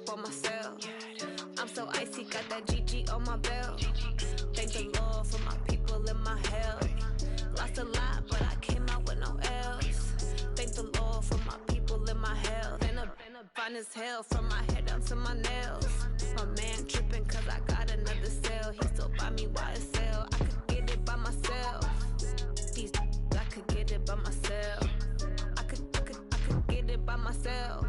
up on myself. I'm so icy, got that GG on my belt. Thank the Lord for my people in my health. Lost a lot, but I came out with no else. Thank the Lord for my people in my health. Been a fine as hell from my head down to my nails. My man tripping cause I got another sale. He still buy me YSL. I could get it by myself. These I could get it by myself. I could get it by myself.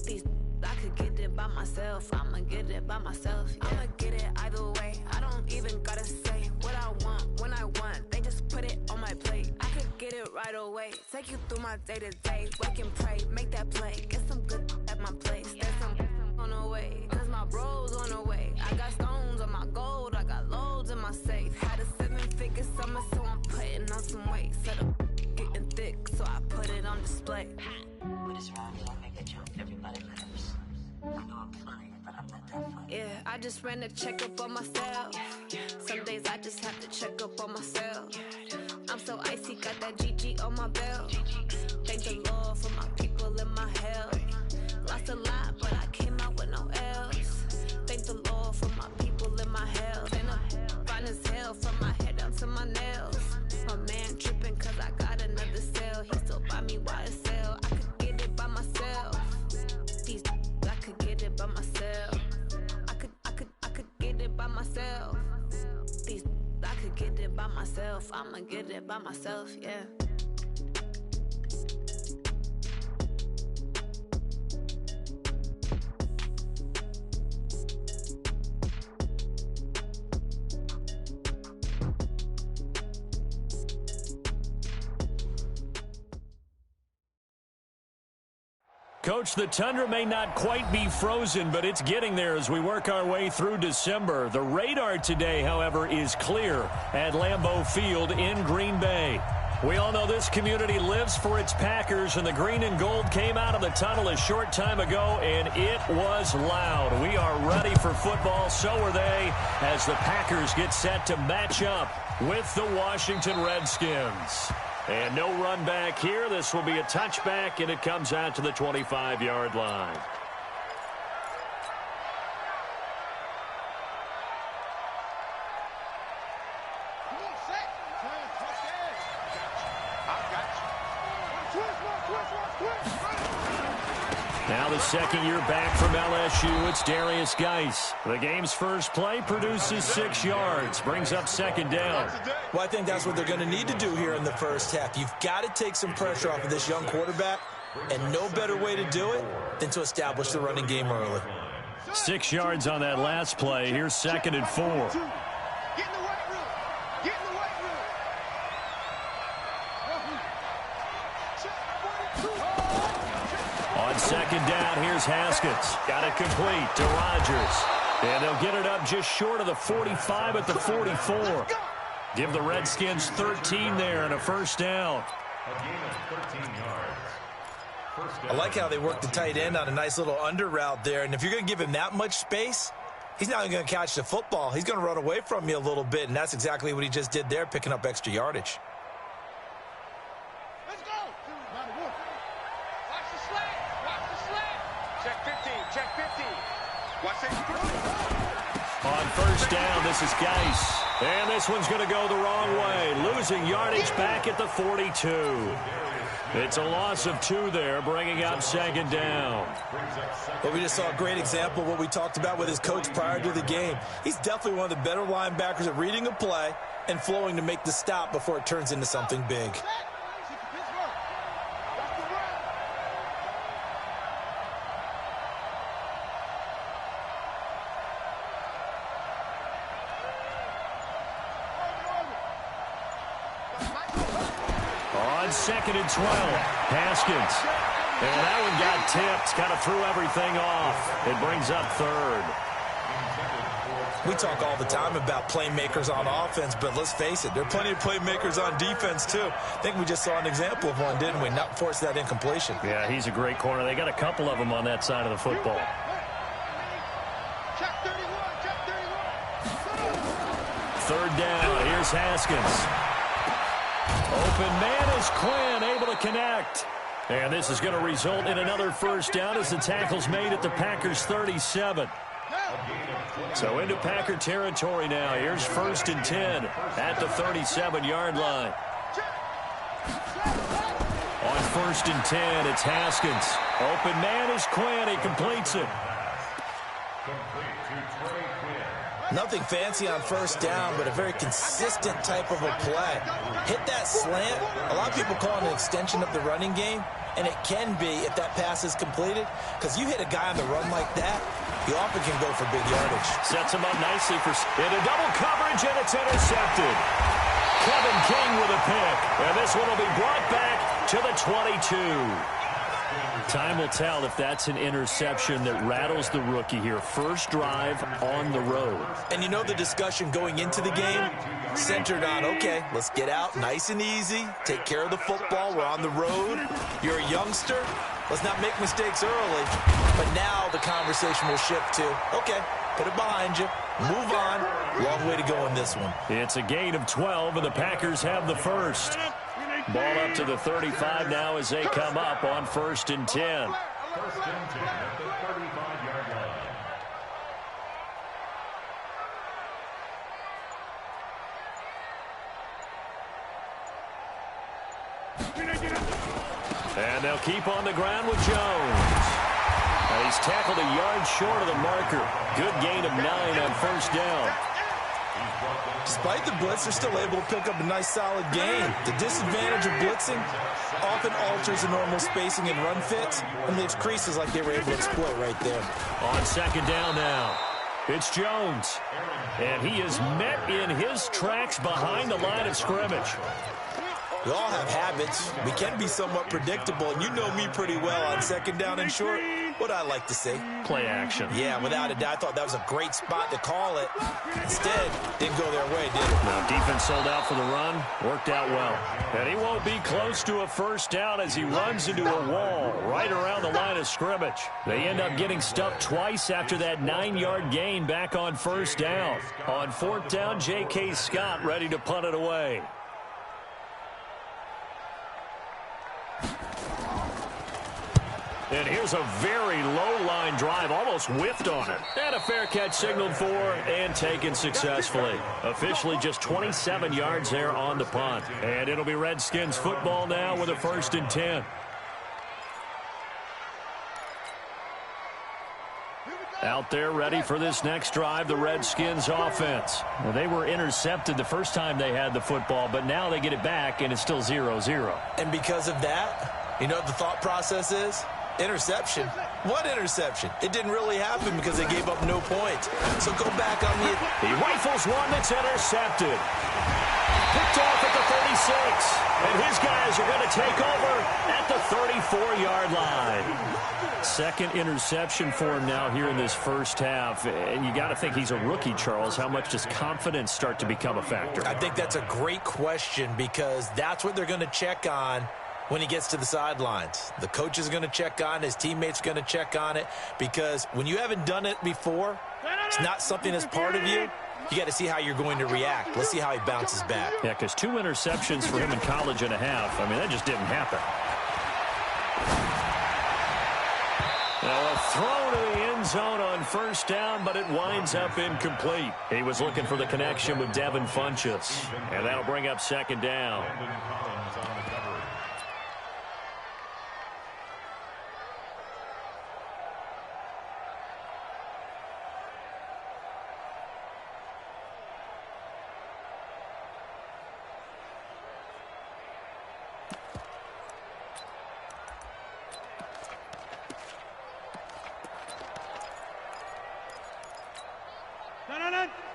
These I could get it by myself. I'ma get it by myself. Yeah. I'ma get it either way. I don't even gotta say what I want when I want. They just put it on my plate. I could get it right away. Take you through my day to day. Wake and pray, make that play. Get some good at my place. There's some on the way. Cause my bros on the way. I got stones on my gold. I got loads in my safe. Had a 7-figure summer, so I'm putting on some weight. Set up getting thick, so I put it on display. What is wrong? You don't make a joke. Everybody laughs. I know I'm funny, but I'm not that funny. Yeah, I just ran a checkup on myself. Some days I just have to check up on myself. I'm so icy, got that GG on my belt. Thank the Lord for my people in my health. Lost a lot, but I came out with no else. Thank the Lord for my people in my health. And I'm fine as hell from my head down to my nails. My man tripping cause I got another sale. He still buy me YSL. I could get it by myself. These I could get it by myself. I could get it by myself. These I could get it by myself. I'ma get it by myself, yeah. Coach, the tundra may not quite be frozen, but it's getting there as we work our way through December. The radar today, however, is clear at Lambeau Field in Green Bay. We all know this community lives for its Packers, and the green and gold came out of the tunnel a short time ago, and it was loud. We are ready for football, so are they, as the Packers get set to match up with the Washington Redskins. And no run back here. This will be a touchback, and it comes out to the 25-yard line. Now the second year back from LSU, it's Darius Geis. The game's first play produces 6 yards, brings up second down. Well, I think that's what they're going to need to do here in the first half. You've got to take some pressure off of this young quarterback, and no better way to do it than to establish the running game early. 6 yards on that last play. Here's 2nd and 4. Get in the weight room. Get in the weight room. On second down, here's Haskins. Got it complete to Rodgers. And they'll get it up just short of the 45 at the 44. Give the Redskins 13 there and a first down. A gain of 13 yards. I like how they work the tight end on a nice little under route there. And if you're going to give him that much space, he's not going to catch the football. He's going to run away from you a little bit, and that's exactly what he just did there, picking up extra yardage. Let's go. Watch the slant. Watch the slant. Check 15. Check 15. Watch it. On first down, this is Geis. And this one's going to go the wrong way. Losing yardage back at the 42. It's a loss of 2 there, bringing up second down. But we just saw a great example of what we talked about with his coach prior to the game. He's definitely one of the better linebackers at reading a play and flowing to make the stop before it turns into something big. On second and 12, Haskins. And that one got tipped, kind of threw everything off. It brings up 3rd. We talk all the time about playmakers on offense, but let's face it, there are plenty of playmakers on defense too. I think we just saw an example of one, didn't we? Not force that incompletion. Yeah, he's a great corner. They got a couple of them on that side of the football. Check 31. Check 31. 3rd down. Here's Haskins. Open man is Quinn, able to connect. And this is going to result in another first down as the tackle's made at the Packers' 37. So into Packer territory now. Here's 1st and 10 at the 37-yard line. On 1st and 10, it's Haskins. Open man is Quinn. He completes it. Nothing fancy on first down, but a very consistent type of a play. Hit that slant. A lot of people call it an extension of the running game, and it can be if that pass is completed, because you hit a guy on the run like that, you often can go for big yardage. Sets him up nicely for into double coverage, and it's intercepted. Kevin King with a pick, and this one will be brought back to the 22. Time will tell if that's an interception that rattles the rookie here. First drive on the road. And you know the discussion going into the game centered on, okay, let's get out nice and easy, take care of the football, we're on the road, you're a youngster, let's not make mistakes early. But now the conversation will shift to, okay, put it behind you, move on, long way to go in this one. It's a gain of 12, and the Packers have the first. Ball up to the 35 now as they come up on 1st and 10. 1st and 10 at the 35-yard line. And they'll keep on the ground with Jones. And he's tackled a yard short of the marker. Good gain of 9 on 1st down. Despite the blitz, they're still able to pick up a nice, solid gain. The disadvantage of blitzing often alters the normal spacing and run fits and leaves creases like they were able to exploit right there. On 2nd down now, it's Jones. And he is met in his tracks behind the line of scrimmage. We all have habits. We can be somewhat predictable, and you know me pretty well on 2nd down and short. What I like to say. Play action. Yeah, without a doubt, I thought that was a great spot to call it. Instead, didn't go their way, did it? Now, defense sold out for the run. Worked out well. And he won't be close to a first down as he runs into a wall right around the line of scrimmage. They end up getting stuffed twice after that 9-yard gain back on 1st down. On 4th down, J.K. Scott ready to punt it away. And here's a very low-line drive, almost whiffed on it. And a fair catch signaled for and taken successfully. Officially just 27 yards there on the punt. And it'll be Redskins football now with a 1st and 10. Out there ready for this next drive, the Redskins offense. Well, they were intercepted the first time they had the football, but now they get it back, and it's still 0-0. And because of that, you know what the thought process is? Interception. What interception? It didn't really happen because they gave up no points. So go back on the... He rifles one that's intercepted. Picked off at the 36. And his guys are going to take over at the 34-yard line. Second interception for him now here in this first half. And you got to think he's a rookie, Charles. How much does confidence start to become a factor? I think that's a great question because that's what they're going to check on when he gets to the sidelines. The coach is going to check on it. His teammates are going to check on it because when you haven't done it before, it's not something that's part of you. You got to see how you're going to react. Let's see how he bounces back. Yeah, because 2 interceptions for him in college and a half. I mean, that just didn't happen. Now a throw to the end zone on 1st down, but it winds up incomplete. He was looking for the connection with Devin Funchess. And that'll bring up 2nd down.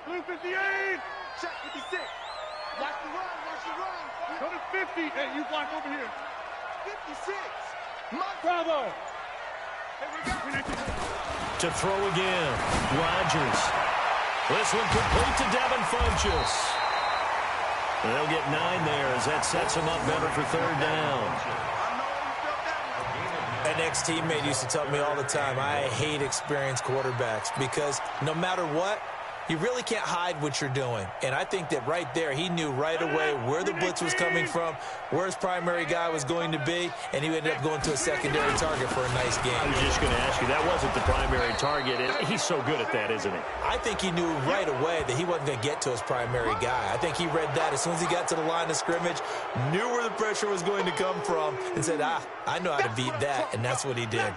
Blue 58. Check 56. Watch the run. Watch the run. Go to 50. Hey, you block over here. 56. Bravo. Here we go. To throw again. Rodgers. This one complete to Devin Funchess. They'll get 9 there as that sets him up better for 3rd down. An ex-teammate used to tell me all the time, I hate experienced quarterbacks because no matter what, You really can't hide what you're doing. And I think that right there, he knew right away where the blitz was coming from, where his primary guy was going to be, and he ended up going to a secondary target for a nice game. I was just going to ask you, that wasn't the primary target. He's so good at that, isn't he? I think he knew right away that he wasn't going to get to his primary guy. I think he read that as soon as he got to the line of scrimmage, knew where the pressure was going to come from, and said, I know how to beat that, and that's what he did.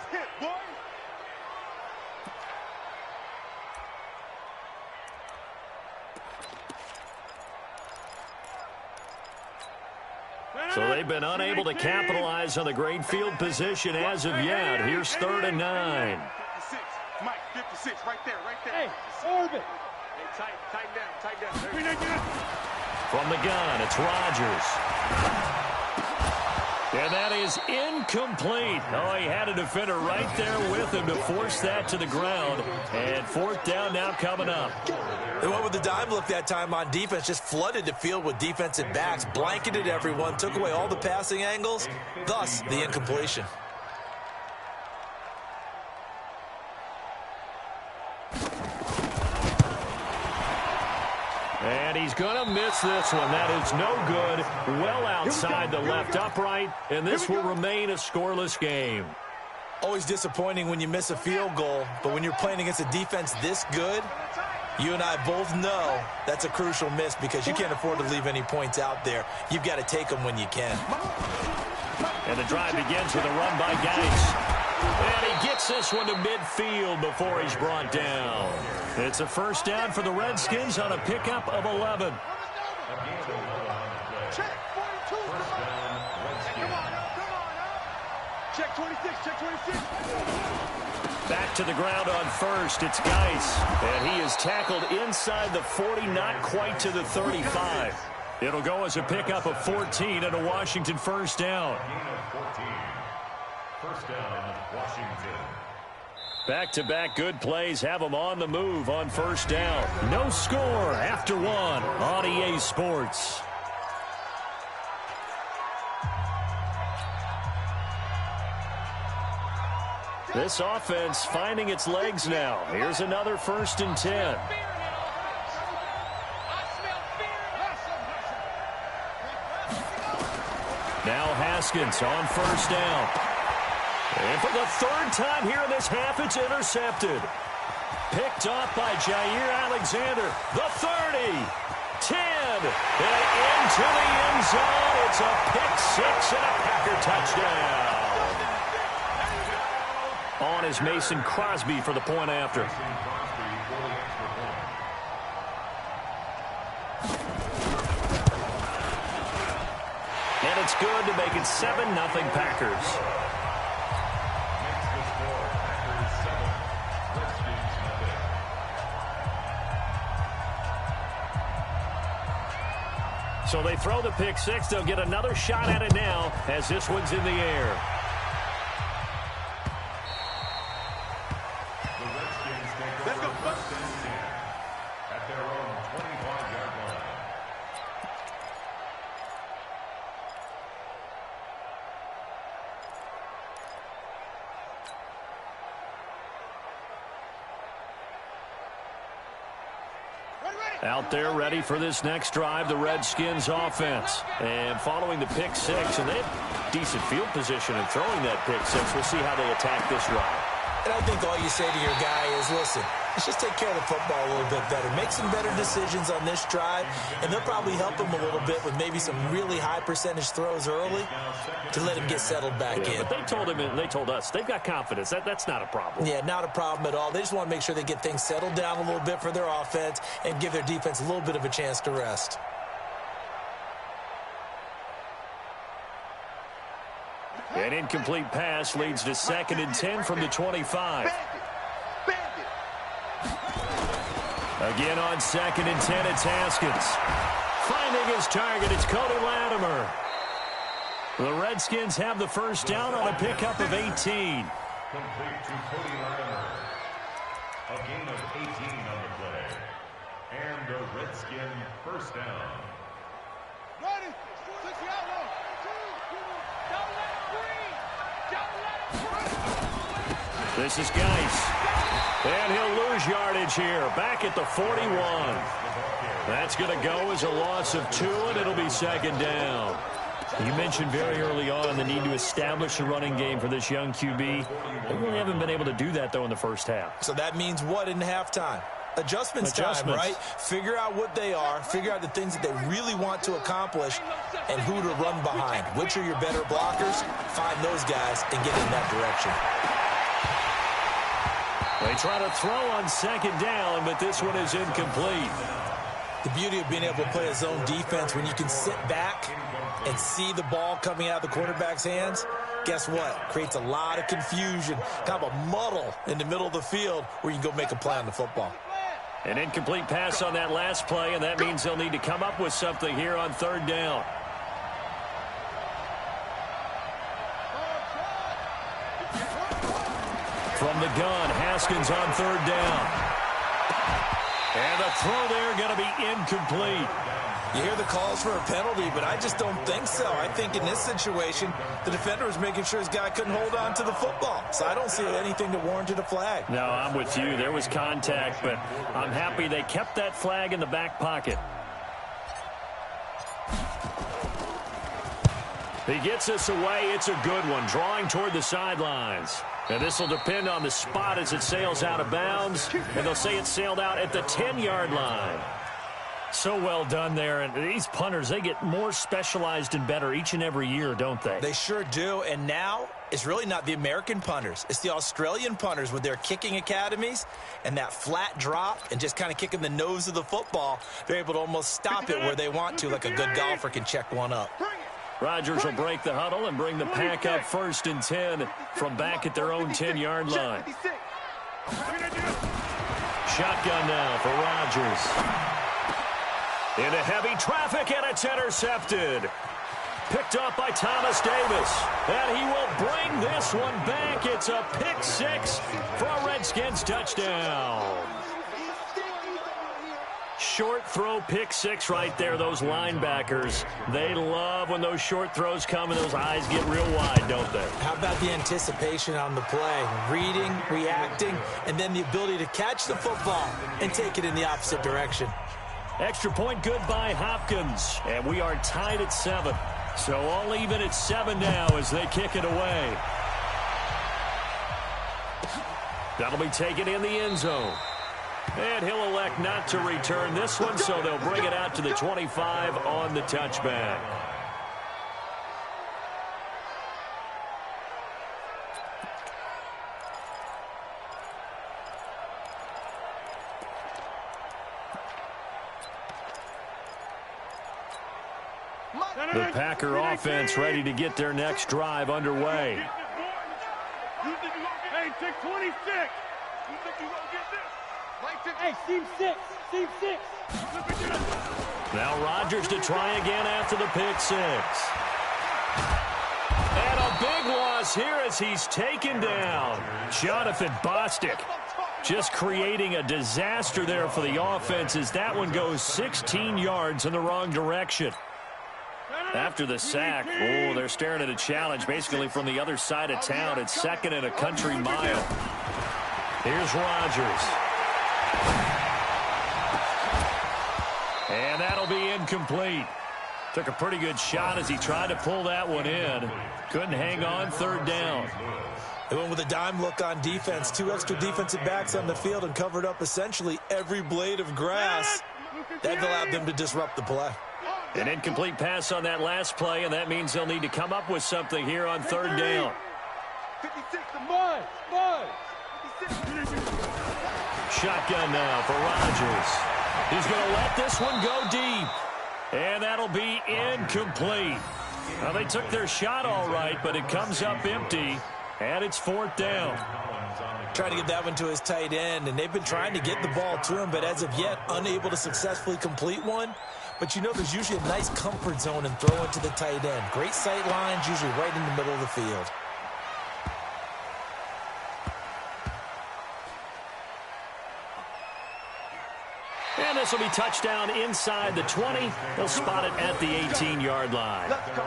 So they've been unable to capitalize on the great field position as of yet. Here's 3rd and 9. 56. Mike, 56, right there. Hey, Orbit. Hey, tighten down. From the gun, it's Rodgers. And that is incomplete. Oh, he had a defender right there with him to force that to the ground. And 4th down now coming up. They went with the dime look that time on defense, just flooded the field with defensive backs, blanketed everyone, took away all the passing angles, thus the incompletion. And he's going to miss this one. That is no good. Well outside the left upright, and this will remain a scoreless game. Always disappointing when you miss a field goal, but when you're playing against a defense this good, you and I both know that's a crucial miss because you can't afford to leave any points out there. You've got to take them when you can. And the drive begins with a run by Geis. And he gets this one to midfield before he's brought down. It's a 1st down for the Redskins on a pickup of 11. Check 42. Check 26. Check 26. Back to the ground on 1st. It's Geis. And he is tackled inside the 40, not quite to the 35. It'll go as a pickup of 14 and a Washington 1st down. 1st down, Washington. Back-to-back good plays have them on the move on 1st down. No score after 1 on EA Sports. This offense finding its legs now. Here's another 1st and 10. Now Haskins on 1st down. And for the 3rd time here in this half, it's intercepted. Picked off by Jair Alexander. The 30, 10, and into the end zone. It's a pick 6 and a Packer touchdown. On is Mason Crosby for the point after. And it's good to make it 7-0 Packers. So they throw the pick 6. They'll get another shot at it now as this one's in the air. Let's go. At their own 25-yard line. Out there ready for this next drive, the Redskins offense. And following the pick 6, and they have decent field position in throwing that pick 6. We'll see how they attack this drive. And I think all you say to your guy is, listen, let's just take care of the football a little bit better. Make some better decisions on this drive, and they'll probably help him a little bit with maybe some really high percentage throws early to let him get settled back in. But they told him and they told us they've got confidence. That's not a problem. Yeah, not a problem at all. They just want to make sure they get things settled down a little bit for their offense and give their defense a little bit of a chance to rest. An incomplete pass leads to 2nd and 10 from the 25. Again on 2nd and 10, it's Haskins. Finding his target, it's Cody Latimer. The Redskins have the 1st down on a pickup of 18. Complete to Cody Latimer. A gain of 18 on the play. And a Redskin 1st down. Ready. Switch the outlaw. Don't let him breathe. Don't let him breathe. This is Geis. And he'll lose yardage here. Back at the 41. That's going to go as a loss of 2, and it'll be second down. You mentioned very early on the need to establish a running game for this young QB. They really haven't been able to do that, though, in the first half. So that means what in halftime? Adjustments time, right? Figure out what they are, figure out the things that they really want to accomplish, and who to run behind. Which are your better blockers? Find those guys and get in that direction. They try to throw on second down, but this one is incomplete. The beauty of being able to play a zone defense when you can sit back and see the ball coming out of the quarterback's hands, guess what? Creates a lot of confusion, kind of a muddle in the middle of the field where you can go make a play on the football. An incomplete pass on that last play, and that means they'll need to come up with something here on third down. From the gun, Haskins on third down. And the throw there going to be incomplete. You hear the calls for a penalty, but I just don't think so. I think in this situation, the defender was making sure his guy couldn't hold on to the football. So I don't see anything that warranted a flag. No, I'm with you. There was contact, but I'm happy they kept that flag in the back pocket. He gets this away. It's a good one, drawing toward the sidelines. And this will depend on the spot as it sails out of bounds. And they'll say it sailed out at the 10-yard line. So well done there. And these punters, they get more specialized and better each and every year, don't they? They sure do. And now it's really not the American punters. It's the Australian punters with their kicking academies and that flat drop and just kind of kicking the nose of the football. They're able to almost stop it where they want to, like a good golfer can check one up. Rodgers will break the huddle and bring the pack up 1st and 10 from back at their own 10-yard line. Shotgun now for Rodgers. Into heavy traffic, and it's intercepted. Picked up by Thomas Davis. And he will bring this one back. It's a pick 6 for a Redskins touchdown. Short throw, pick 6 right there. Those linebackers, they love when those short throws come and those eyes get real wide, don't they? How about the anticipation on the play? Reading, reacting, and then the ability to catch the football and take it in the opposite direction. Extra point good by Hopkins. And we are tied at 7. So all even at 7 now as they kick it away. That'll be taken in the end zone. And he'll elect not to return this one, so they'll bring it out to the 25 on the touchback. The Packer offense ready to get their next drive underway. Hey, take 26. You think you gonna get this? Hey, seam 6. Seam 6. Now Rodgers to try again after the pick 6. And a big loss here as he's taken down. Jonathan Bostic just creating a disaster there for the offense as that one goes 16 yards in the wrong direction. After the sack, they're staring at a challenge basically from the other side of town. It's 2nd and a country mile. Here's Rodgers. And that'll be incomplete. Took a pretty good shot as he tried to pull that one in. Couldn't hang on, 3rd down. They went with a dime look on defense. 2 extra defensive backs on the field and covered up essentially every blade of grass. That allowed them to disrupt the play. An incomplete pass on that last play, and that means they'll need to come up with something here on 3rd down. 56 to Shotgun now for Rodgers. He's going to let this one go deep. And that'll be incomplete. Now, they took their shot all right, but it comes up empty, and it's 4th down. Trying to get that one to his tight end, and they've been trying to get the ball to him, but as of yet, unable to successfully complete one. But you know there's usually a nice comfort zone and throw it to the tight end. Great sight lines, usually right in the middle of the field. And this will be touchdown inside the 20. They'll spot it at the 18-yard line. Let's go.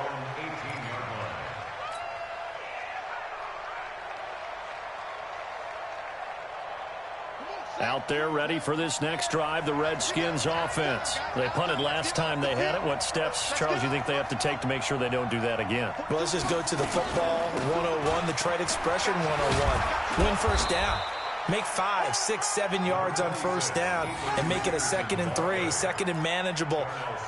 Out there ready for this next drive, the Redskins offense. They punted last time they had it. What steps, Charles, you think they have to take to make sure they don't do that again? Well, let's just go to the football 101, the trade expression 101. Win first down. Make 5, 6, 7 yards on first down and make it a 2nd and 3, 2nd and manageable.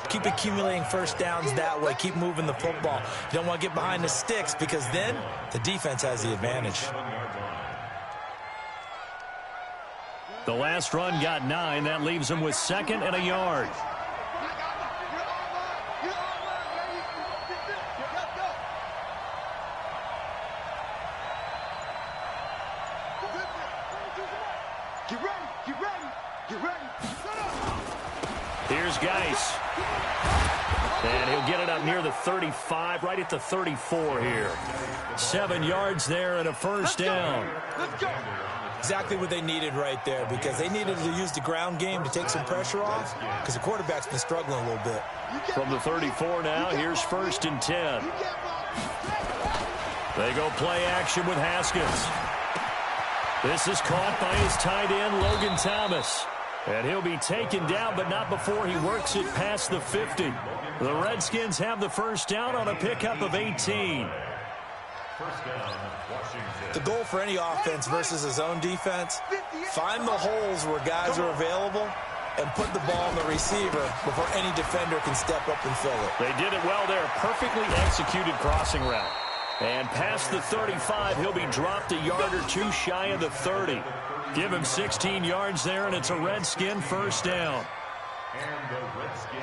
Keep accumulating first downs that way. Keep moving the football. You don't want to get behind the sticks because then the defense has the advantage. The last run got 9. That leaves them with 2nd and a yard. Here's Geis. And he'll get it up near the 35, right at the 34 here. 7 yards there and a first down. Let's go. Exactly what they needed right there because they needed to use the ground game to take some pressure off because the quarterback's been struggling a little bit. From the 34 now, here's 1st and 10. They go play action with Haskins. This is caught by his tight end, Logan Thomas. And he'll be taken down, but not before he works it past the 50. The Redskins have the first down on a pickup of 18. The goal for any offense versus a zone defense, find the holes where guys are available and put the ball on the receiver before any defender can step up and fill it. They did it well there. Perfectly executed crossing route. And past the 35, he'll be dropped a yard or two shy of the 30. Give him 16 yards there, and it's a Redskin first down.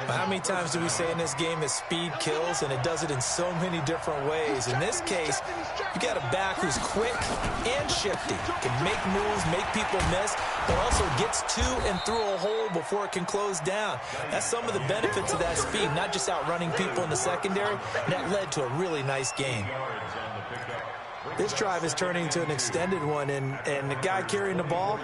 How many times do we say in this game that speed kills, and it does it in so many different ways? In this case, you got a back who's quick and shifty, can make moves, make people miss, but also gets to and through a hole before it can close down. That's some of the benefits of that speed, not just outrunning people in the secondary. And that led to a really nice game. This drive is turning into an extended one, and the guy carrying the ball,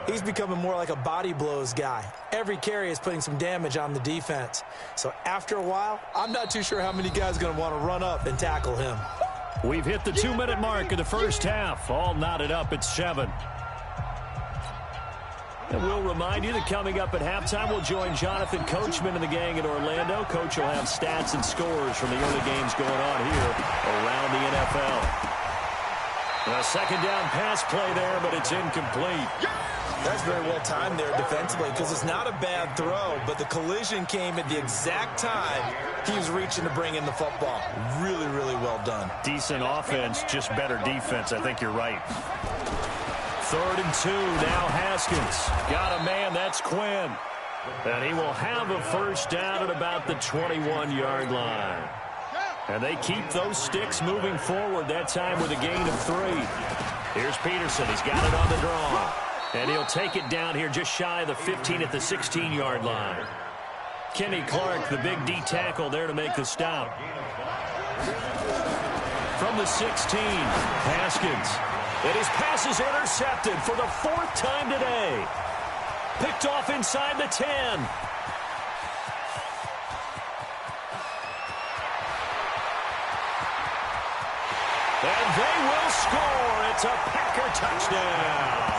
he's becoming more like a body blows guy. Every carry is putting some damage on the defense. So after a while, I'm not too sure how many guys are going to want to run up and tackle him. We've hit the 2-minute mark of the first half. All knotted up at 7. And we'll remind you that coming up at halftime, we'll join Jonathan Coachman and the gang in Orlando. Coach will have stats and scores from the early games going on here around the NFL. A second down pass play there, but it's incomplete. That's very well timed there defensively because it's not a bad throw, but the collision came at the exact time he was reaching to bring in the football. Really, really well done. Decent offense, just better defense. I think you're right. 3rd and 2, now Haskins. Got a man, that's Quinn. And he will have a first down at about the 21-yard line. And they keep those sticks moving forward, that time with a gain of 3. Here's Peterson. He's got it on the draw. And he'll take it down here just shy of the 15 at the 16-yard line. Kenny Clark, the big D tackle there to make the stop. From the 16, Haskins. And his pass is intercepted for the 4th time today. Picked off inside the 10. And they will score. It's a Packer touchdown.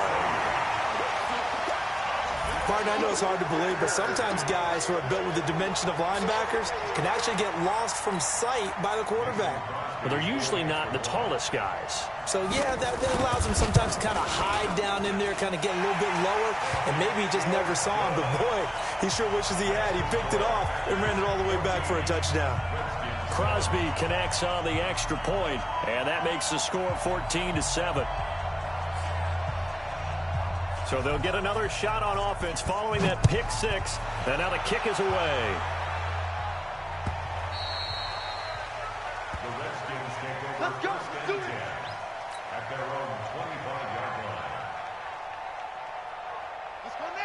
Martin, I know it's hard to believe, but sometimes guys who are built with the dimension of linebackers can actually get lost from sight by the quarterback. But they're usually not the tallest guys. So, yeah, that allows them sometimes to kind of hide down in there, kind of get a little bit lower, and maybe he just never saw him. But, boy, he sure wishes he had. He picked it off and ran it all the way back for a touchdown. Crosby connects on the extra point, and that makes the score 14-7. So they'll get another shot on offense following that pick 6, and now the kick is away. The Redskins take over. Let's go. Do it. At their own 25-yard line.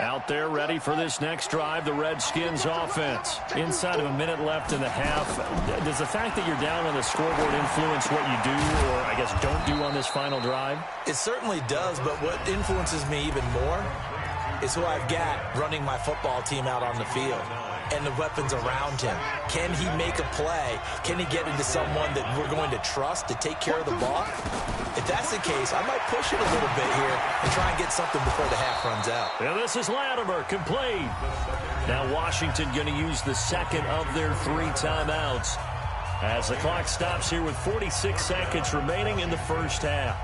Out there ready for this next drive, the Redskins offense. Inside of a minute left in the half. Does the fact that you're down on the scoreboard influence what you do or, I guess, don't do on this final drive? It certainly does, but what influences me even more is who I've got running my football team out on the field and the weapons around him. Can he make a play? Can he get into someone that we're going to trust to take care of the ball? If that's the case, I might push it a little bit here and try and get something before the half runs out. And this is Latimer, complete. Now Washington going to use the second of their 3 timeouts as the clock stops here with 46 seconds remaining in the first half.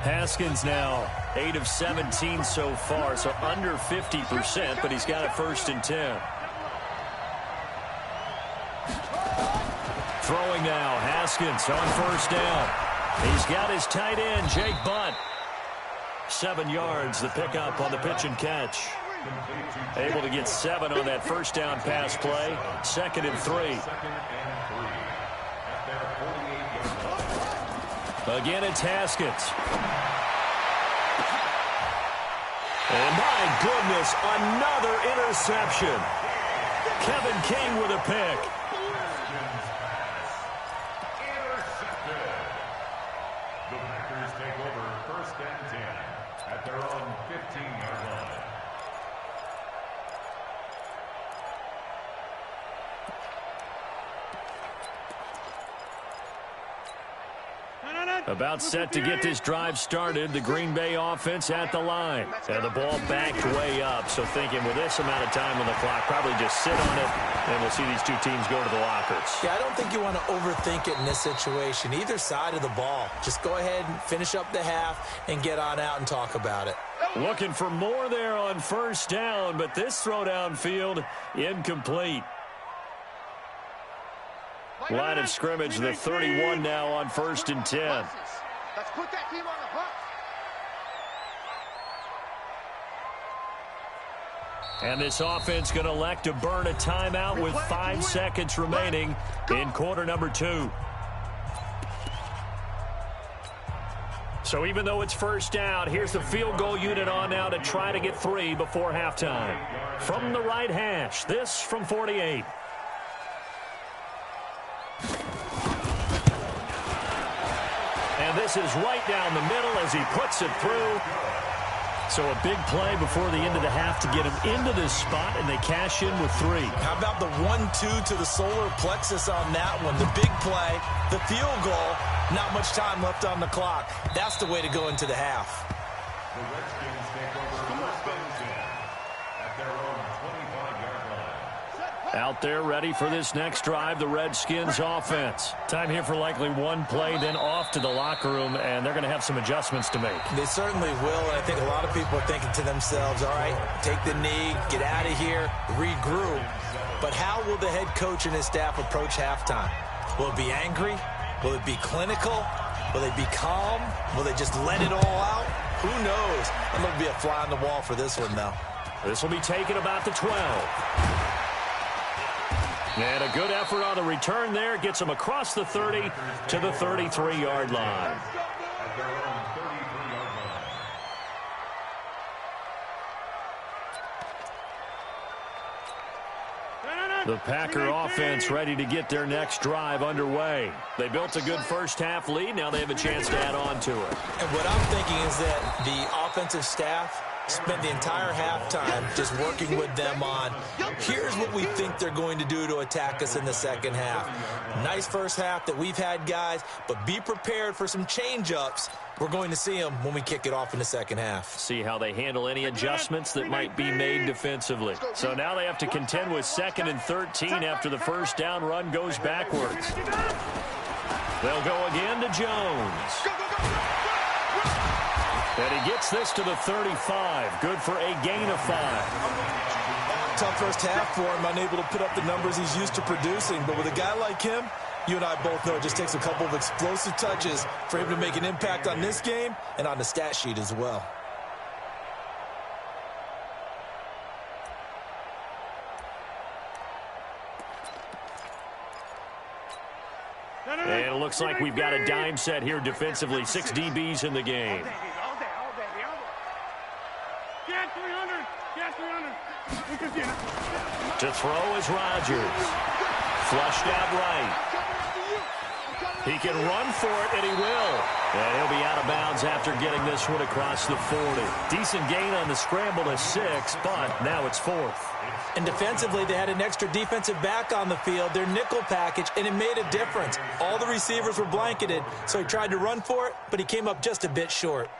Haskins now 8 of 17 so far, so under 50%, but he's got it 1st and 10. Throwing now, Haskins on 1st down. He's got his tight end, Jake Butt. 7 yards, the pickup on the pitch and catch. Able to get 7 on that 1st down pass play. 2nd and 3. Again, it's Haskins. And my goodness, another interception. Kevin King with a pick. The Packers take over 1st and 10 at their own 15-yard line. About set to get this drive started, the Green Bay offense at the line. And the ball backed way up, so thinking with this amount of time on the clock, probably just sit on it, and we'll see these 2 teams go to the lockers. Yeah, I don't think you want to overthink it in this situation. Either side of the ball. Just go ahead and finish up the half and get on out and talk about it. Looking for more there on 1st down, but this throw downfield incomplete. Line of scrimmage, the 31 now on 1st and 10. Let's put that team on the hook. And this offense going to elect to burn a timeout with 5 seconds remaining in quarter number 2. So even though it's 1st down, here's the field goal unit on now to try to get 3 before halftime. From the right hash, this from 48. And this is right down the middle as he puts it through. So a big play before the end of the half to get him into this spot, and they cash in with 3. How about the 1-2 to the solar plexus on that one? The big play, the field goal, not much time left on the clock. That's the way to go into the half. The Redskins take over 1st and 10 at their own 25-yard line. Out there ready for this next drive, the Redskins offense. Time here for likely 1 play, then off to the locker room, and they're going to have some adjustments to make. They certainly will, and I think a lot of people are thinking to themselves, all right, take the knee, get out of here, regroup. But how will the head coach and his staff approach halftime? Will it be angry? Will it be clinical? Will they be calm? Will they just let it all out? Who knows? I'm going to be a fly on the wall for this one, though. This will be taken about the 12. And a good effort on the return there. Gets him across the 30 to the 33-yard line. The Packer offense ready to get their next drive underway. They built a good 1st half lead. Now they have a chance to add on to it. And what I'm thinking is that the offensive staff spent the entire halftime just working with them on, here's what we think they're going to do to attack us in the 2nd half. Nice 1st half that we've had, guys, but be prepared for some change-ups. We're going to see them when we kick it off in the 2nd half. See how they handle any adjustments that might be made defensively. So now they have to contend with 2nd and 13 after the 1st down run goes backwards. They'll go again to Jones. And he gets this to the 35. Good for a gain of 5. Tough 1st half for him, unable to put up the numbers he's used to producing. But with a guy like him, you and I both know it just takes a couple of explosive touches for him to make an impact on this game and on the stat sheet as well. And it looks like we've got a dime set here defensively. 6 DBs in the game. To throw is Rodgers. Flushed out right. He can run for it, and he will. And he'll be out of bounds after getting this one across the 40. Decent gain on the scramble to 6, but now it's 4th. And defensively, they had an extra defensive back on the field, their nickel package, and it made a difference. All the receivers were blanketed, so he tried to run for it, but he came up just a bit short.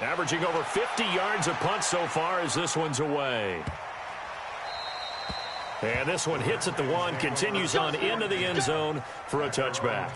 Averaging over 50 yards a punt so far as this one's away. And this one hits at the 1, continues on into the end zone for a touchback.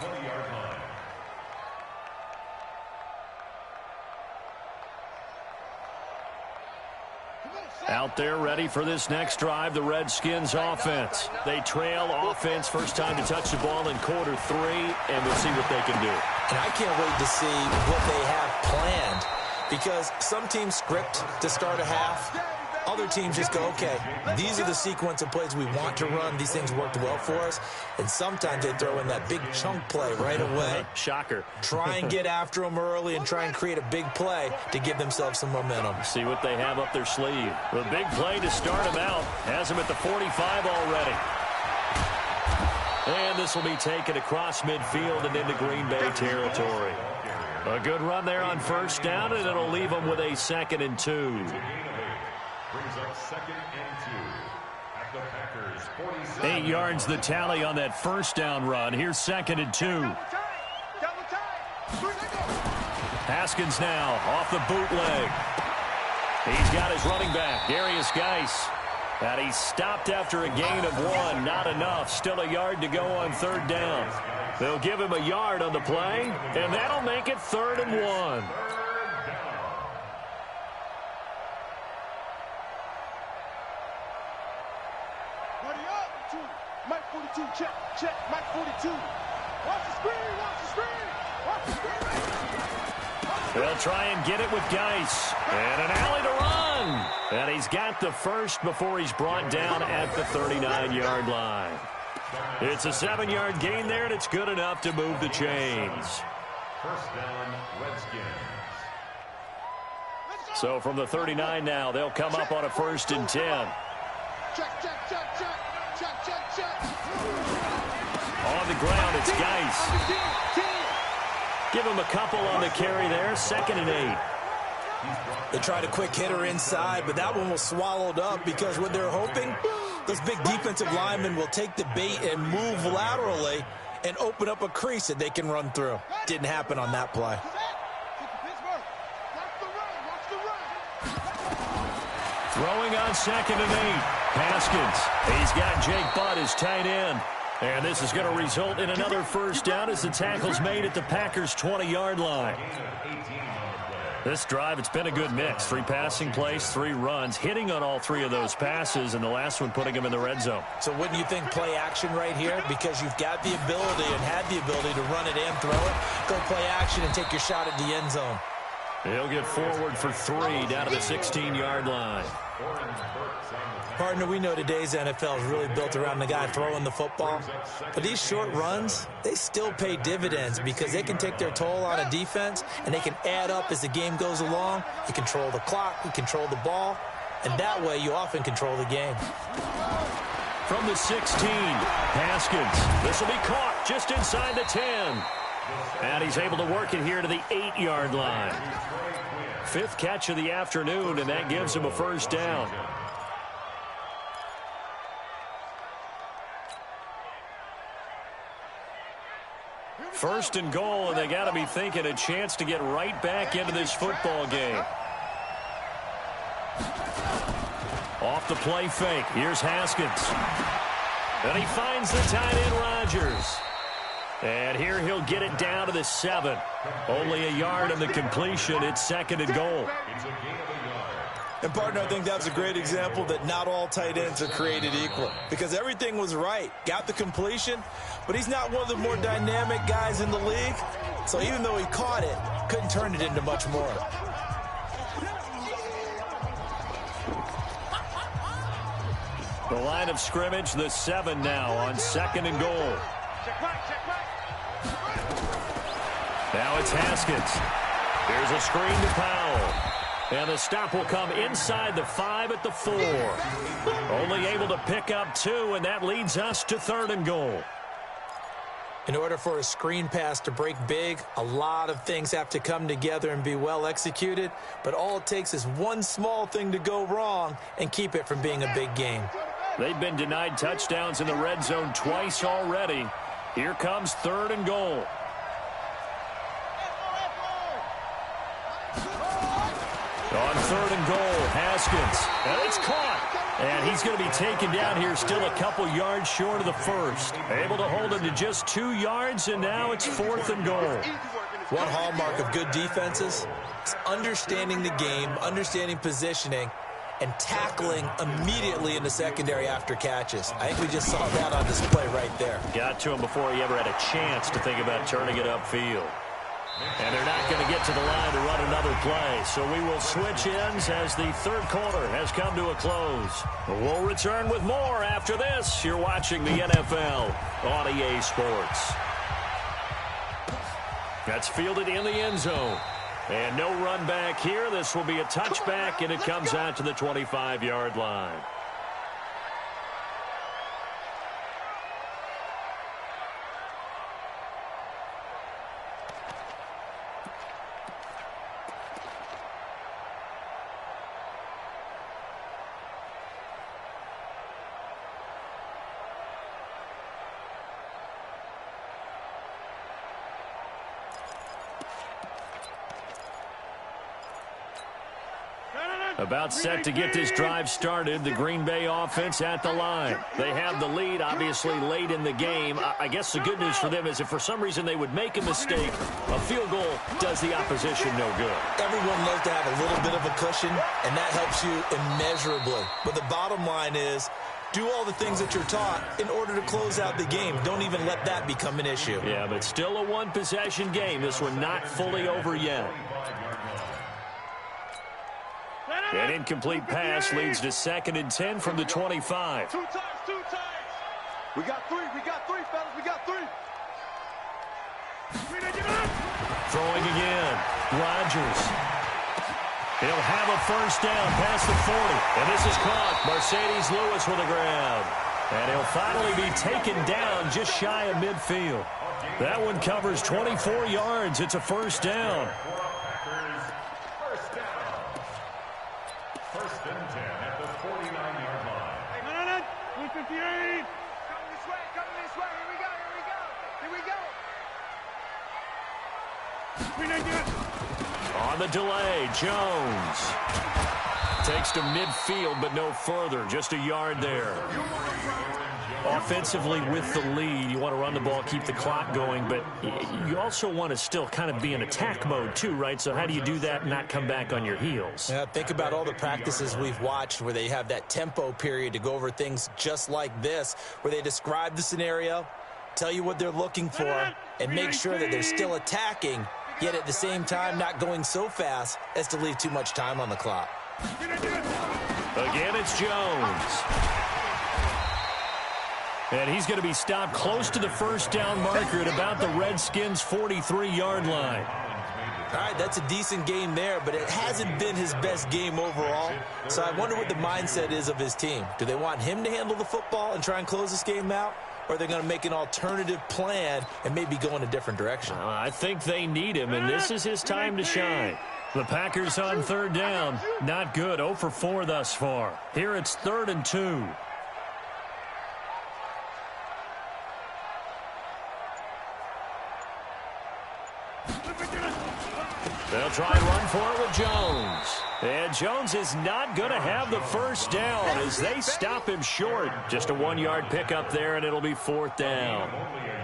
Out there ready for this next drive, the Redskins offense. They trail offense, first time to touch the ball in quarter 3, and we'll see what they can do. And I can't wait to see what they have planned, because some teams script to start a half. Other teams just go, okay, these are the sequence of plays we want to run. These things worked well for us. And sometimes they throw in that big chunk play right away. Shocker. Try and get after them early and try and create a big play to give themselves some momentum. See what they have up their sleeve. The big play to start them out. Has them at the 45 already. And this will be taken across midfield and into Green Bay territory. A good run there on first down, and it'll leave them with a 2nd and 2. Brings up 2nd and 2 at the Packers 47. 8 yards the tally on that first down run. Here's 2nd and 2. Haskins now off the bootleg. He's got his running back, Darius Geis. And he's stopped after a gain of 1. Not enough. Still a yard to go on 3rd down. They'll give him a yard on the play, and that'll make it 3rd and 1. Mike 42, check, Mike 42. Watch the screen, watch the screen, watch the screen. They'll try and get it with Geis. And an alley to run. And he's got the first before he's brought down at the 39-yard line. It's a 7-yard gain there, and it's good enough to move the chains. First down, Redskins. So from the 39 now, they'll come up on a 1st and 10. Check. On the ground, it's Geis. Give him a couple on the carry there. 2nd and 8. They tried a quick hitter inside, but that one was swallowed up because what they're hoping, those big defensive linemen will take the bait and move laterally and open up a crease that they can run through. Didn't happen on that play. Throwing on 2nd and 8. Haskins. He's got Jake Butt as tight end. And this is going to result in another first down as the tackle's made at the Packers' 20-yard line. This drive, it's been a good mix. 3 passing plays, 3 runs, hitting on all 3 of those passes, and the last one putting them in the red zone. So wouldn't you think play action right here? Because you've got the ability and had the ability to run it and throw it. Go play action and take your shot at the end zone. He'll get forward for 3 down to the 16-yard line. Partner, we know today's NFL is really built around the guy throwing the football. But these short runs, they still pay dividends because they can take their toll on a defense and they can add up as the game goes along. You control the clock, you control the ball, and that way you often control the game. From the 16, Haskins. This will be caught just inside the 10. And he's able to work it here to the 8-yard line. 5th catch of the afternoon, and that gives him a first down. First and goal, and they got to be thinking a chance to get right back into this football game. Off the play fake. Here's Haskins. And he finds the tight end, Rodgers. And here he'll get it down to the 7. Only a yard on the completion. It's 2nd and goal. And, partner, I think that was a great example that not all tight ends are created equal because everything was right. Got the completion, but he's not one of the more dynamic guys in the league. So even though he caught it, couldn't turn it into much more. The line of scrimmage, the 7 now on 2nd and goal. Now it's Haskins. Here's a screen to Powell. And the stop will come inside the 5 at the 4. Only able to pick up 2, and that leads us to 3rd and goal. In order for a screen pass to break big, a lot of things have to come together and be well executed, but all it takes is one small thing to go wrong and keep it from being a big game. They've been denied touchdowns in the red zone twice already. Here comes 3rd and goal. On 3rd and goal, Haskins. And it's caught. And he's going to be taken down here, still a couple yards short of the first. Able to hold him to just 2 yards, and now it's 4th and goal. One hallmark of good defenses is understanding the game, understanding positioning, and tackling immediately in the secondary after catches. I think we just saw that on display right there. Got to him before he ever had a chance to think about turning it upfield. And they're not going to get to the line to run another play. So we will switch ends as the 3rd quarter has come to a close. We'll return with more after this. You're watching the NFL on EA Sports. That's fielded in the end zone. And no run back here. This will be a touchback, and it comes out to the 25-yard line. About set to get this drive started, the Green Bay offense at the line. They have the lead, obviously, late in the game. I guess the good news for them is if for some reason they would make a mistake, a field goal does the opposition no good. Everyone loves to have a little bit of a cushion, and that helps you immeasurably. But the bottom line is, do all the things that you're taught in order to close out the game. Don't even let that become an issue. Yeah, but still a one-possession game. This one not fully over yet. An incomplete pass leads to 2nd and 10 from the 25. Two times. We got three, fellas. We got 3. Throwing again. Rodgers. He'll have a first down past the 40. And this is caught. Mercedes Lewis with a grab. And he'll finally be taken down just shy of midfield. That one covers 24 yards. It's a first down. On the delay, Jones takes to midfield, but no further. Just a yard there. Offensively with the lead, you want to run the ball, keep the clock going, but you also want to still kind of be in attack mode too, right? So how do you do that and not come back on your heels? Yeah, think about all the practices we've watched where they have that tempo period to go over things just like this, where they describe the scenario, tell you what they're looking for, and make sure that they're still attacking, yet at the same time not going so fast as to leave too much time on the clock. Again, it's Jones. And he's going to be stopped close to the first down marker at about the Redskins' 43-yard line. All right, that's a decent game there, but it hasn't been his best game overall. So I wonder what the mindset is of his team. Do they want him to handle the football and try and close this game out? Or are they going to make an alternative plan and maybe go in a different direction? I think they need him, and this is his time to shine. The Packers on 3rd down. Not good. 0 for 4 thus far. Here it's 3rd and 2. They'll try and run for it with Jones. And Jones is not going to have the first down as they stop him short. Just a 1-yard pickup there, and it'll be 4th down.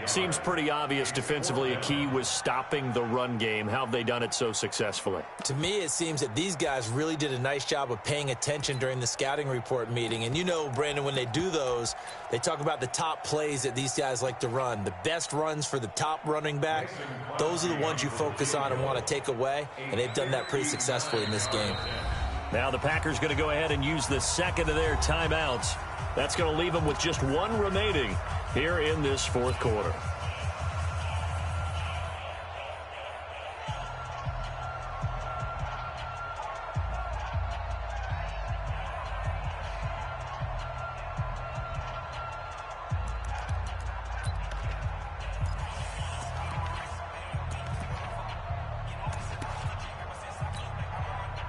Seems pretty obvious defensively a key was stopping the run game. How have they done it so successfully? To me, it seems that these guys really did a nice job of paying attention during the scouting report meeting. And you know, Brandon, when they do those, they talk about the top plays that these guys like to run. The best runs for the top running back, those are the ones you focus on and want to take away. And they've done that pretty successfully in this game. Now the Packers going to go ahead and use the second of their timeouts. That's going to leave them with just 1 remaining here in this 4th quarter.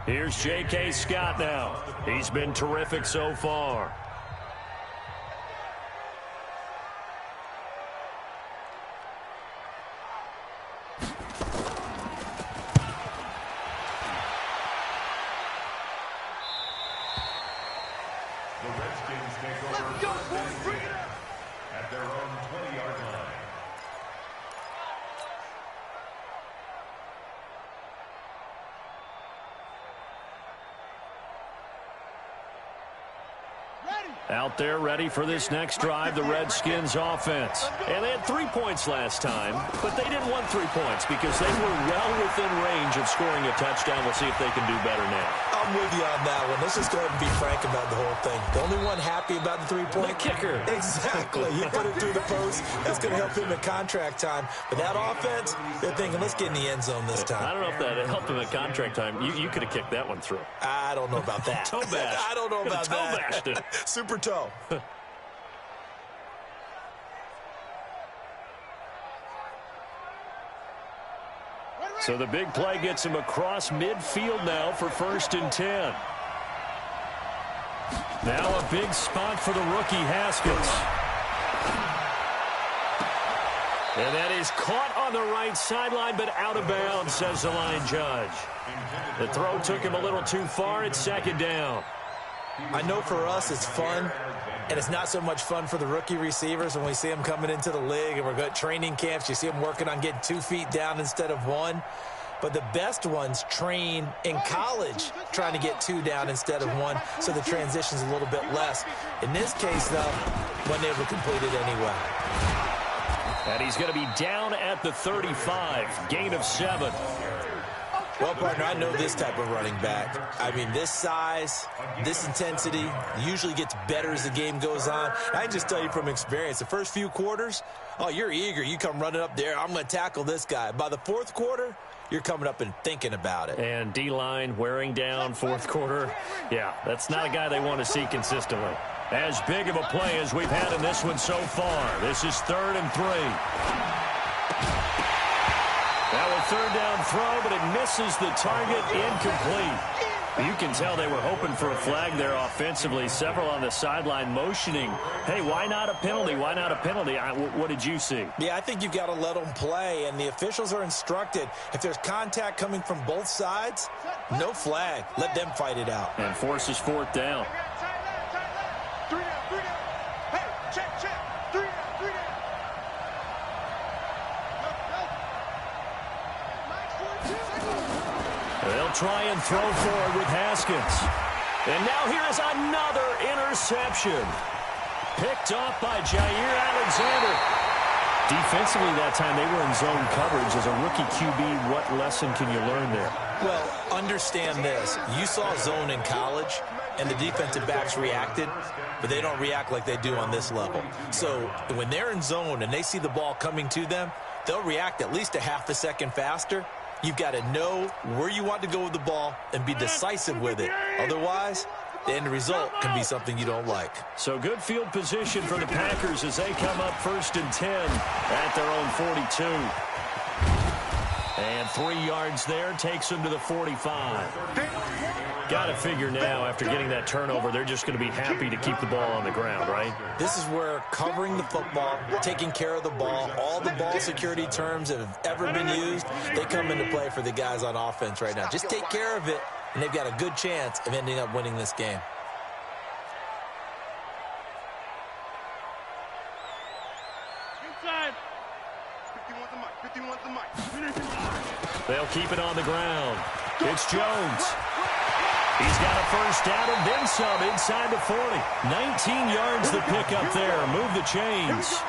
Here's J.K. Scott now. He's been terrific so far. The Redskins take over first and 10 at their own 20-yard line. Out there ready for this next drive, the Redskins offense. And they had 3 points last time, but they didn't want 3 points because they were well within range of scoring a touchdown. We'll see if they can do better now. I'm with you on that one. Let's just go ahead and be frank about the whole thing. The only one happy about the 3-point? The kicker. Exactly. You put it through the post. That's going to help him at contract time. But that offense, they're thinking, let's get in the end zone this time. I don't know if that helped him at contract time. You could have kicked that one through. I don't know about that. Toe bash. I don't know about Toe that. bashed it. Super toe. So the big play gets him across midfield now for 1st and 10. Now a big spot for the rookie Haskins. And that is caught on the right sideline, but out of bounds, says the line judge. The throw took him a little too far. It's 2nd down. I know for us it's fun, and it's not so much fun for the rookie receivers when we see them coming into the league and we're going to training camps. You see them working on getting 2 feet down instead of 1. But the best ones train in college trying to get 2 down instead of 1, so the transition's a little bit less. In this case, though, wasn't able to complete it anyway. And he's going to be down at the 35, gain of 7. Well, partner, I know this type of running back. I mean, this size, this intensity usually gets better as the game goes on. I can just tell you from experience, the first few quarters, oh, you're eager. You come running up there, I'm going to tackle this guy. By the 4th quarter, you're coming up and thinking about it. And D-line wearing down 4th quarter. Yeah, that's not a guy they want to see consistently. As big of a play as we've had in this one so far. This is 3rd and 3. Now a 3rd down throw, but it misses the target, incomplete. You can tell they were hoping for a flag there offensively. Several on the sideline motioning, hey, why not a penalty? Why not a penalty? What did you see? Yeah, I think you've got to let them play, and the officials are instructed. If there's contact coming from both sides, no flag. Let them fight it out. And forces 4th down. They'll try and throw forward with Haskins. And now here is another interception. Picked off by Jair Alexander. Defensively that time, they were in zone coverage. As a rookie QB, what lesson can you learn there? Well, understand this. You saw zone in college, and the defensive backs reacted, but they don't react like they do on this level. So when they're in zone and they see the ball coming to them, they'll react at least a half a second faster. You've got to know where you want to go with the ball and be decisive with it. Otherwise, the end result can be something you don't like. So good field position for the Packers as they come up 1st and 10 at their own 42. And 3 yards there takes them to the 45. Got to figure now, after getting that turnover, they're just going to be happy to keep the ball on the ground, right? This is where covering the football, taking care of the ball, all the ball security terms that have ever been used, they come into play for the guys on offense right now. Just take care of it, and they've got a good chance of ending up winning this game. Inside. 51's the mic. 51's the mic. They'll keep it on the ground. It's Jones. He's got a 1st down and then some inside the 40. 19 yards the pick up there. Move the chains.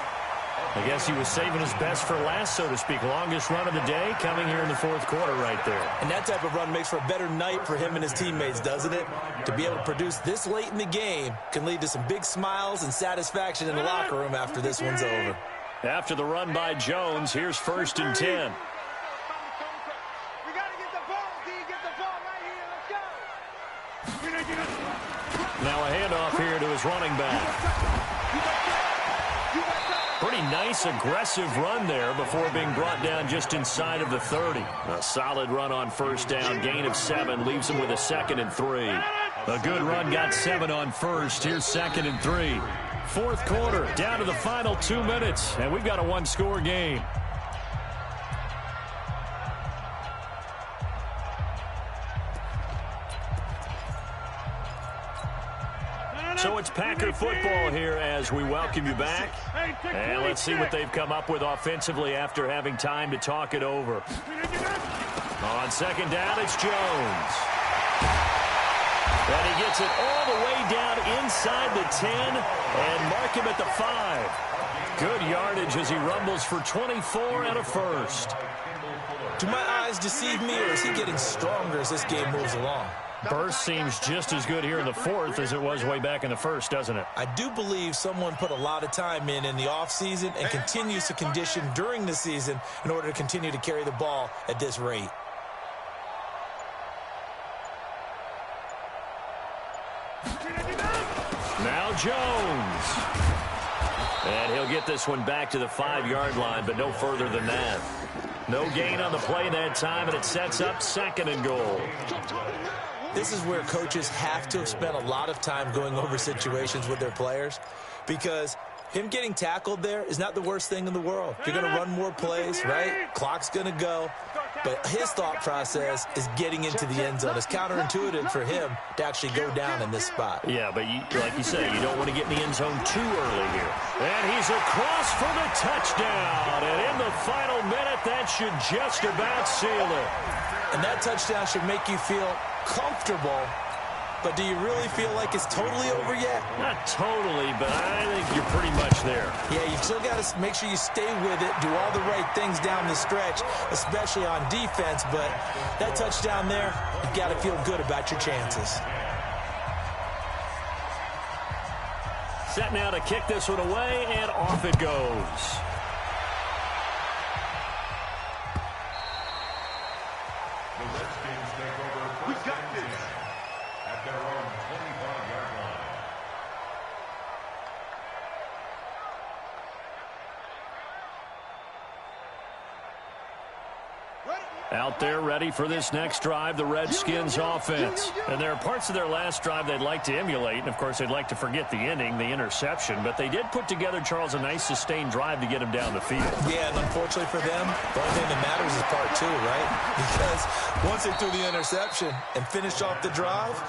I guess he was saving his best for last, so to speak. Longest run of the day coming here in the 4th quarter right there. And that type of run makes for a better night for him and his teammates, doesn't it? To be able to produce this late in the game can lead to some big smiles and satisfaction in the locker room after this one's over. After the run by Jones, here's 1st and 10. Now a handoff here to his running back. Pretty nice aggressive run there before being brought down just inside of the 30. A solid run on first down, gain of 7, leaves him with a 2nd and 3. A good run got 7 on first. Here's 2nd and 3. Fourth quarter, down to the final 2 minutes, and we've got a one-score game. So it's Packer football here as we welcome you back. And let's see what they've come up with offensively after having time to talk it over. On second down, it's Jones. And he gets it all the way down inside the 10 and mark him at the 5. Good yardage as he rumbles for 24 and a first. Do my eyes deceive me, or is he getting stronger as this game moves along? Burst seems just as good here in the fourth as it was way back in the first, doesn't it? I do believe someone put a lot of time in the offseason and continues to condition during the season in order to continue to carry the ball at this rate. Now Jones. And he'll get this one back to the 5-yard line, but no further than that. No gain on the play that time, and it sets up 2nd and goal. This is where coaches have to have spent a lot of time going over situations with their players, because him getting tackled there is not the worst thing in the world. You're going to run more plays, right? Clock's going to go. But his thought process is getting into the end zone. It's counterintuitive for him to actually go down in this spot. Yeah, but like you say, you don't want to get in the end zone too early here. And he's across for the touchdown. And in the final minute, that should just about seal it. And that touchdown should make you feel comfortable. But do you really feel like it's totally over yet? Not totally, but I think you're pretty much there. Yeah, you've still got to make sure you stay with it, do all the right things down the stretch, especially on defense. But that touchdown there, you've got to feel good about your chances. Set now to kick this one away, and off it goes. The Redskins take over first and 10 at their own 25-yard line. Out there ready for this next drive, the Redskins offense. And there are parts of their last drive they'd like to emulate. And, of course, they'd like to forget the ending, the interception. But they did put together, Charles, a nice sustained drive to get him down the field. Yeah, and unfortunately for them, the only thing that matters is part 2, right? Because once they threw the interception and finished off the drive,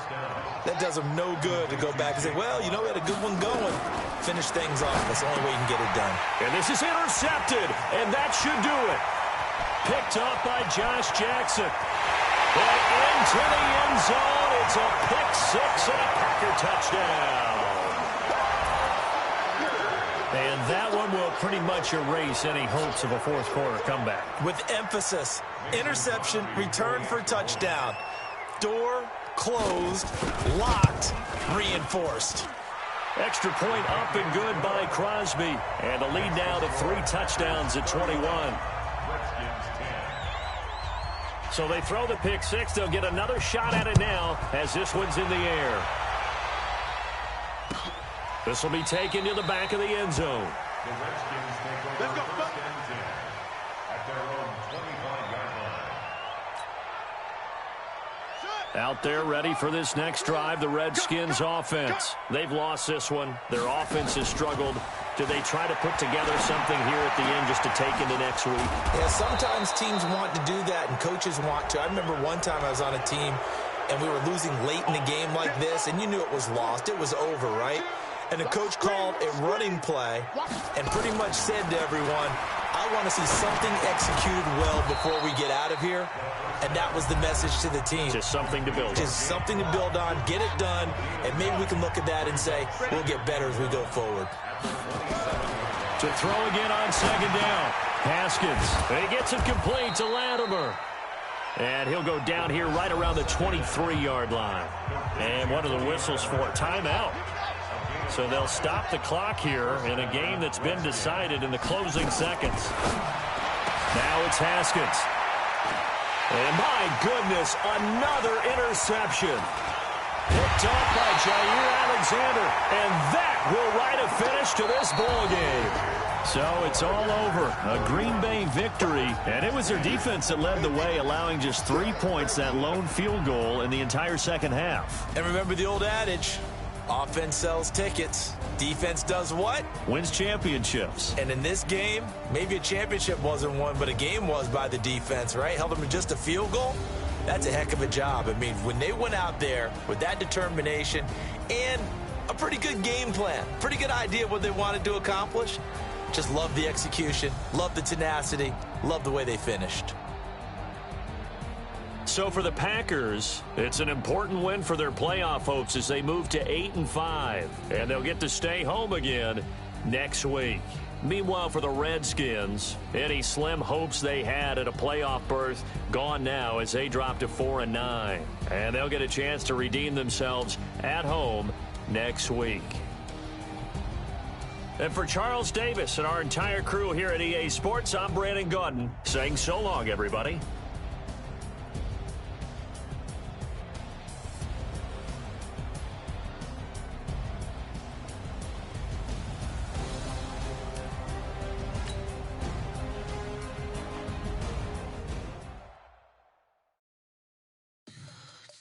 that does them no good to go back and say, well, you know, we had a good one going. Finish things off. That's the only way you can get it done. And this is intercepted, and that should do it. Picked off by Josh Jackson. And into the end zone. It's a pick 6 and a Packer touchdown. And that one will pretty much erase any hopes of a fourth quarter comeback. With emphasis, interception, return for touchdown. Door closed, locked, reinforced. Extra point up and good by Crosby. And the lead now to 3 touchdowns at 21. So they throw the pick 6. They'll get another shot at it now as this one's in the air. This will be taken to the back of the end zone. The Redskins take over first and 10 at their own 25-yard line. Out there ready for this next drive, the Redskins offense. They've lost this one. Their offense has struggled. Do they try to put together something here at the end just to take into next week? Yeah, sometimes teams want to do that and coaches want to. I remember one time I was on a team and we were losing late in the game like this, and you knew it was lost. It was over, right? And the coach called a running play and pretty much said to everyone, I want to see something executed well before we get out of here. And that was the message to the team. Just something to build on. Just something to build on, get it done, and maybe we can look at that and say, we'll get better as we go forward. To throw again on second down. Haskins. He gets it complete to Latimer. And he'll go down here right around the 23-yard line. And what are the whistles for? Timeout. So they'll stop the clock here in a game that's been decided in the closing seconds. Now it's Haskins. And my goodness, another interception. Picked off by Jair Alexander. And that will write a finish to this ball game. So it's all over. A Green Bay victory, and it was their defense that led the way, allowing just 3 points, that lone field goal in the entire second half. And remember the old adage, offense sells tickets. Defense does what? Wins championships. And in this game, maybe a championship wasn't won, but a game was by the defense, right? Held them to just a field goal. That's a heck of a job. I mean, when they went out there with that determination and a pretty good game plan, pretty good idea of what they wanted to accomplish, just love the execution, love the tenacity, love the way they finished. So for the Packers, it's an important win for their playoff hopes as they move to 8-5, and they'll get to stay home again next week. Meanwhile, for the Redskins, any slim hopes they had at a playoff berth gone now as they drop to 4-9, and they'll get a chance to redeem themselves at home next week. And for Charles Davis and our entire crew here at EA Sports, I'm Brandon Gaudin saying so long, everybody.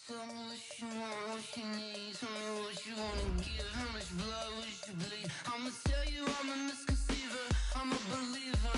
Tell me what you want, what you need. Tell me what you wanna give. How much blood would you bleed? I'ma tell you I'm a misconceiver. I'm a believer.